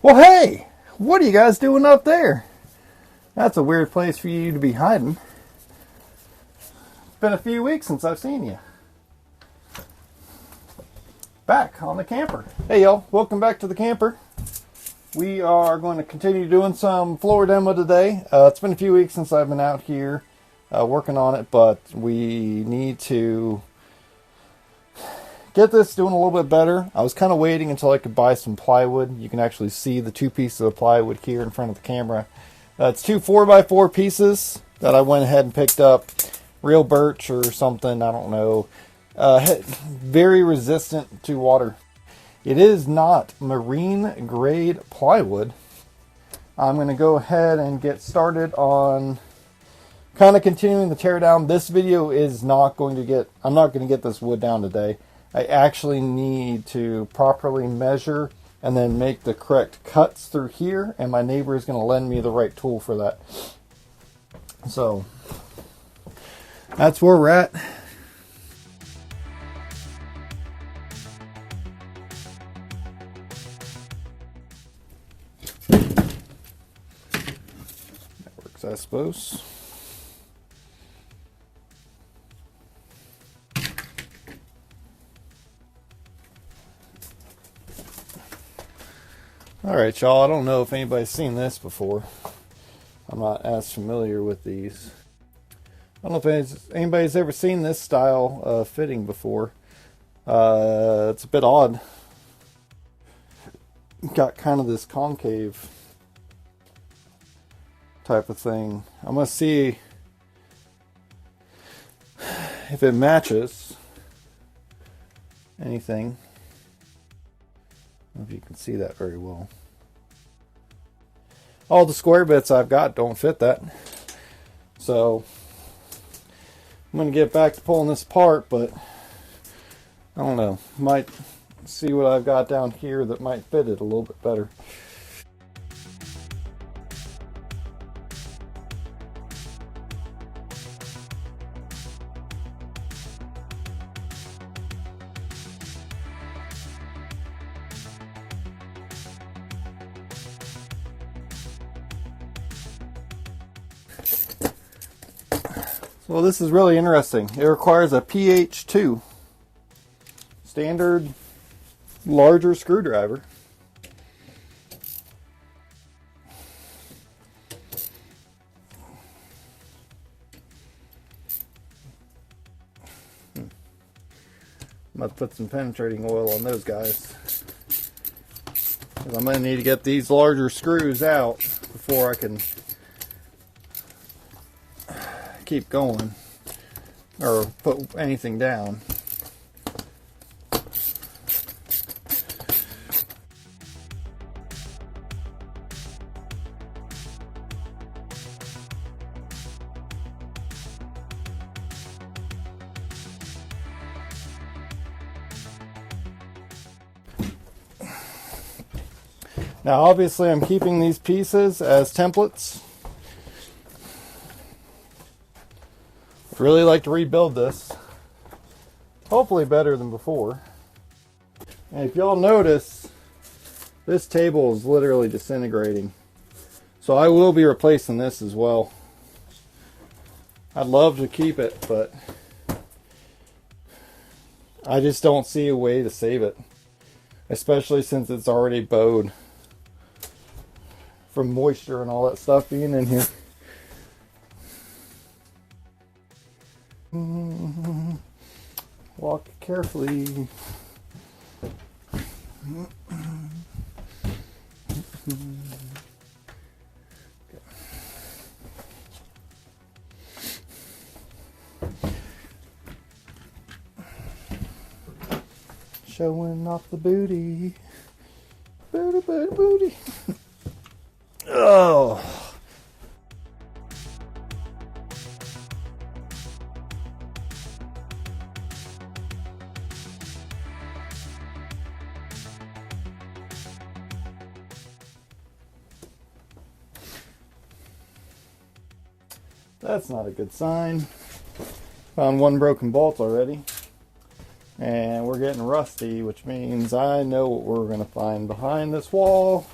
Well, hey, what are you guys doing up there? That's a weird place for you to be hiding. It's been a few weeks since I've seen you. Back on the camper. Hey y'all, welcome back to the camper. We are going to continue doing some floor demo today. It's been a few weeks since I've been out here working on it, but we need to get this doing a little bit better. I was kind of waiting until I could buy some plywood. You can actually see the two pieces of plywood here in front of the camera. It's two 4x4 pieces that I went ahead and picked up. Real birch or something, I don't know. Very resistant to water. It is not marine grade plywood. I'm going to go ahead and get started on kind of continuing the tear down. This video is not going to get, I'm not going to get this wood down today. I actually need to properly measure and then make the correct cuts through here, and my neighbor is going to lend me the right tool for that. So that's where we're at. That works, I suppose. Alright y'all, I don't know if anybody's seen this before. I'm not as familiar with these. I don't know if anybody's ever seen this style of fitting before. It's a bit odd. Got kind of this concave type of thing. I'm going to see if it matches anything. I don't know if you can see that very well. All the square bits I've got don't fit that. So I'm going to get back to pulling this apart, but I don't know. Might see what I've got down here that might fit it a little bit better. Well, this is really interesting. It requires a PH2 standard larger screwdriver. I'm about to put some penetrating oil on those guys, because I'm going to need to get these larger screws out before I can keep going or put anything down. Now obviously I'm keeping these pieces as templates. I'd really like to rebuild this, hopefully better than before. And if y'all notice, this table is literally disintegrating, so I will be replacing this as well. I'd love to keep it, but I just don't see a way to save it, especially since it's already bowed from moisture and all that stuff being in here. Walk carefully. Showing off the booty. Booty, booty, booty. Oh. That's not a good sign. Found one broken bolt already. And we're getting rusty, which means I know what we're going to find behind this wall.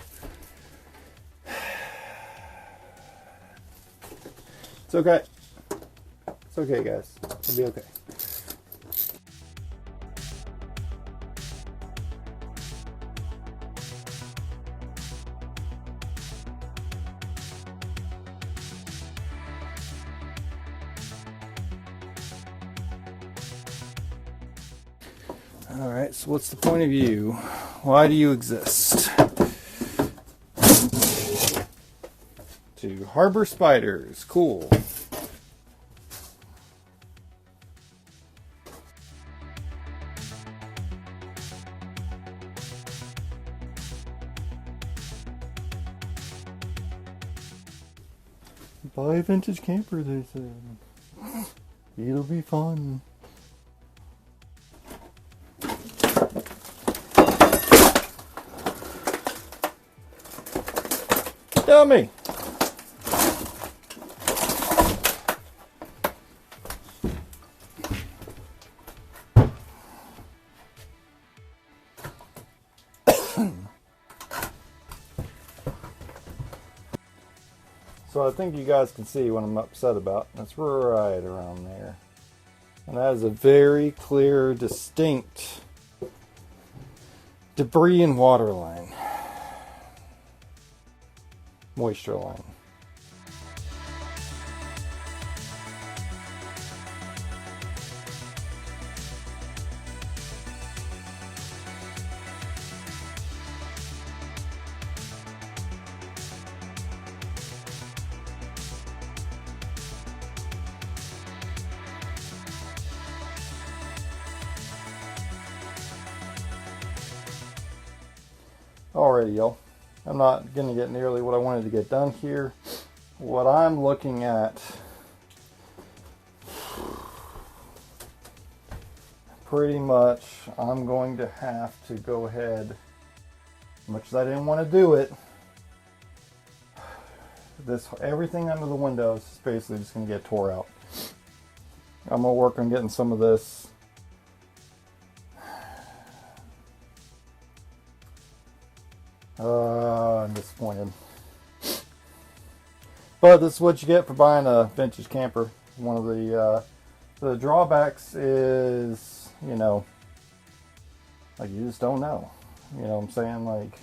It's okay. It's okay, guys. It'll be okay. Alright, so what's the point of you? Why do you exist? To harbor spiders. Cool. Buy a vintage camper, they said. It'll be fun. Dummy! So I think you guys can see what I'm upset about. That's right around there. And that is a very clear, distinct debris and water line. Moisture line. Alrighty, y'all. I'm not going to get nearly what I wanted to get done here. What I'm looking at, pretty much, I'm going to have to go ahead, as much as I didn't want to do it, everything under the windows is basically just going to get tore out. I'm going to work on getting some of this I'm disappointed. But this is what you get for buying a vintage camper. One of the drawbacks is, you know, like you just don't know. You know what I'm saying? Like,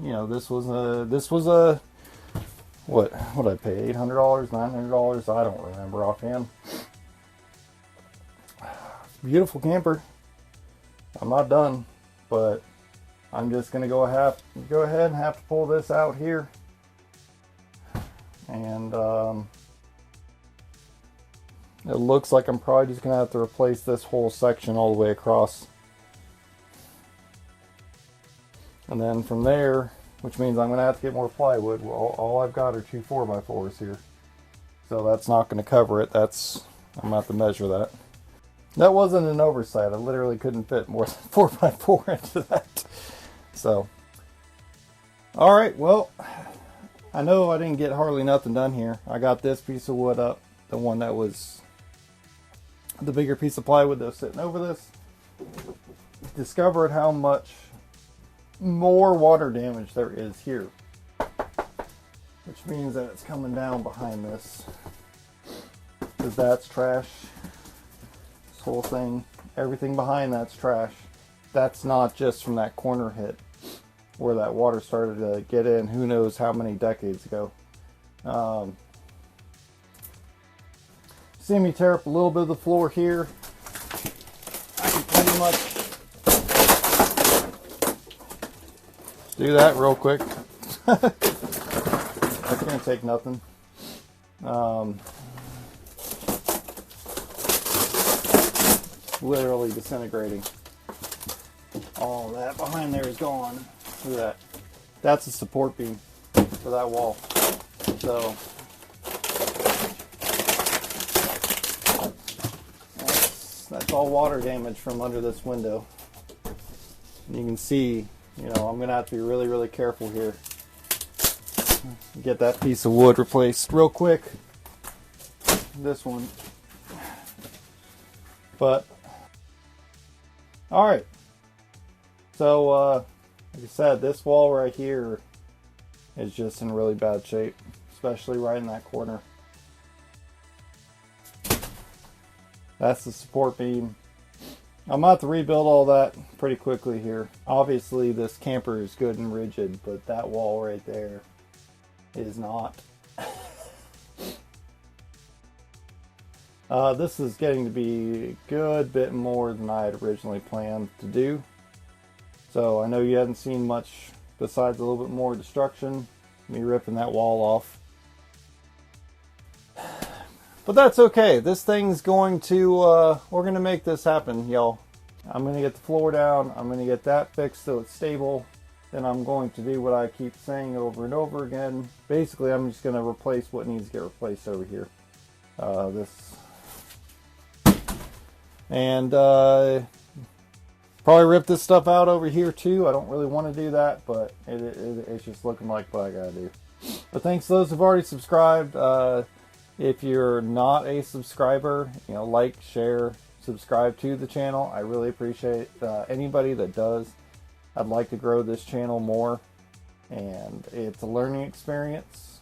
you know, this was a what I pay? $800, $900? I don't remember offhand. Beautiful camper. I'm not done, but I'm just gonna go ahead and have to pull this out here, and it looks like I'm probably just gonna have to replace this whole section all the way across, and then from there, which means I'm gonna have to get more plywood. Well, all I've got are 2 4x4s here, so that's not gonna cover it. I'm gonna have to measure that. That wasn't an oversight. I literally couldn't fit more than 4x4 into that. So, alright, well, I know I didn't get hardly nothing done here. I got this piece of wood up, the one that was the bigger piece of plywood that was sitting over this. Discovered how much more water damage there is here, which means that it's coming down behind this, because that's trash. This whole thing, everything behind that's trash. That's not just from that corner hit where that water started to get in who knows how many decades ago. See me tear up a little bit of the floor here. I can pretty much do that real quick. I can't take nothing. Literally disintegrating. All that behind there is gone. Look at that. That's a support beam for that wall. So that's all water damage from under this window. And you can see, you know, I'm gonna have to be really, really careful here. Get that piece of wood replaced real quick. This one. But alright. So like I said, this wall right here is just in really bad shape. especially right in that corner. That's the support beam. I'm about to rebuild all that pretty quickly here. Obviously this camper is good and rigid, but that wall right there is not. This is getting to be a good bit more than I had originally planned to do. So I know you haven't seen much besides a little bit more destruction, me ripping that wall off. But that's okay. This thing's going to, we're going to make this happen, y'all. I'm going to get the floor down. I'm going to get that fixed so it's stable. Then I'm going to do what I keep saying over and over again. Basically, I'm just going to replace what needs to get replaced over here. And probably rip this stuff out over here too. I don't really want to do that, but it's just looking like what I gotta do. But thanks to those who've already subscribed. If you're not a subscriber, like, share, subscribe to the channel. I really appreciate anybody that does. I'd like to grow this channel more, and it's a learning experience,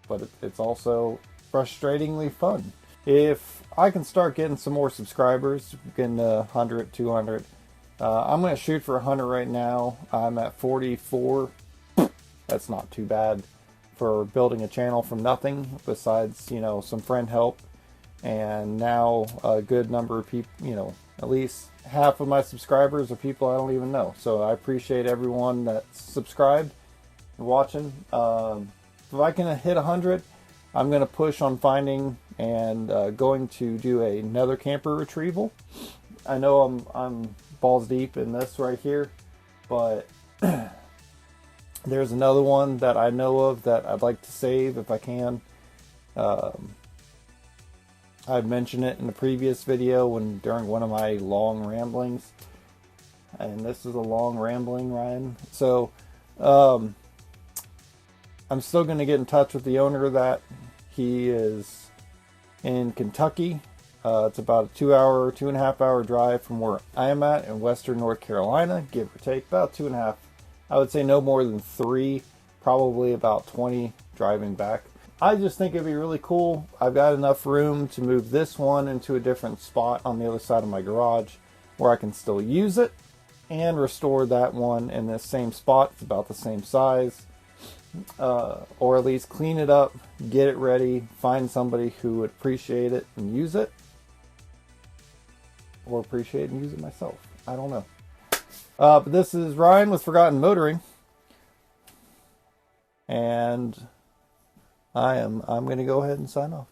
but it's also frustratingly fun. If I can start getting some more subscribers, getting 100, 200, I'm going to shoot for 100 right now. I'm at 44. That's not too bad for building a channel from nothing, besides, some friend help. And now a good number of people, at least half of my subscribers are people I don't even know. So I appreciate everyone that's subscribed and watching. If I can hit 100, I'm going to push on finding and going to do another camper retrieval. I know I'm balls deep in this right here, but there's another one that I know of that I'd like to save if I can. I mentioned it in the previous video during one of my long ramblings, and this is a long rambling, Ryan. So I'm still going to get in touch with the owner of that. He is in Kentucky. It's about a 2.5 hour drive from where I am at in western North Carolina, give or take, about 2.5. I would say no more than 3, probably about 20 driving back. I just think it'd be really cool. I've got enough room to move this one into a different spot on the other side of my garage where I can still use it, and restore that one in this same spot. It's about the same size. Or at least clean it up, get it ready, find somebody who would appreciate it and use it, or appreciate and use it myself. I don't know. But this is Ryan with Forgotten Motoring, and I'm going to go ahead and sign off.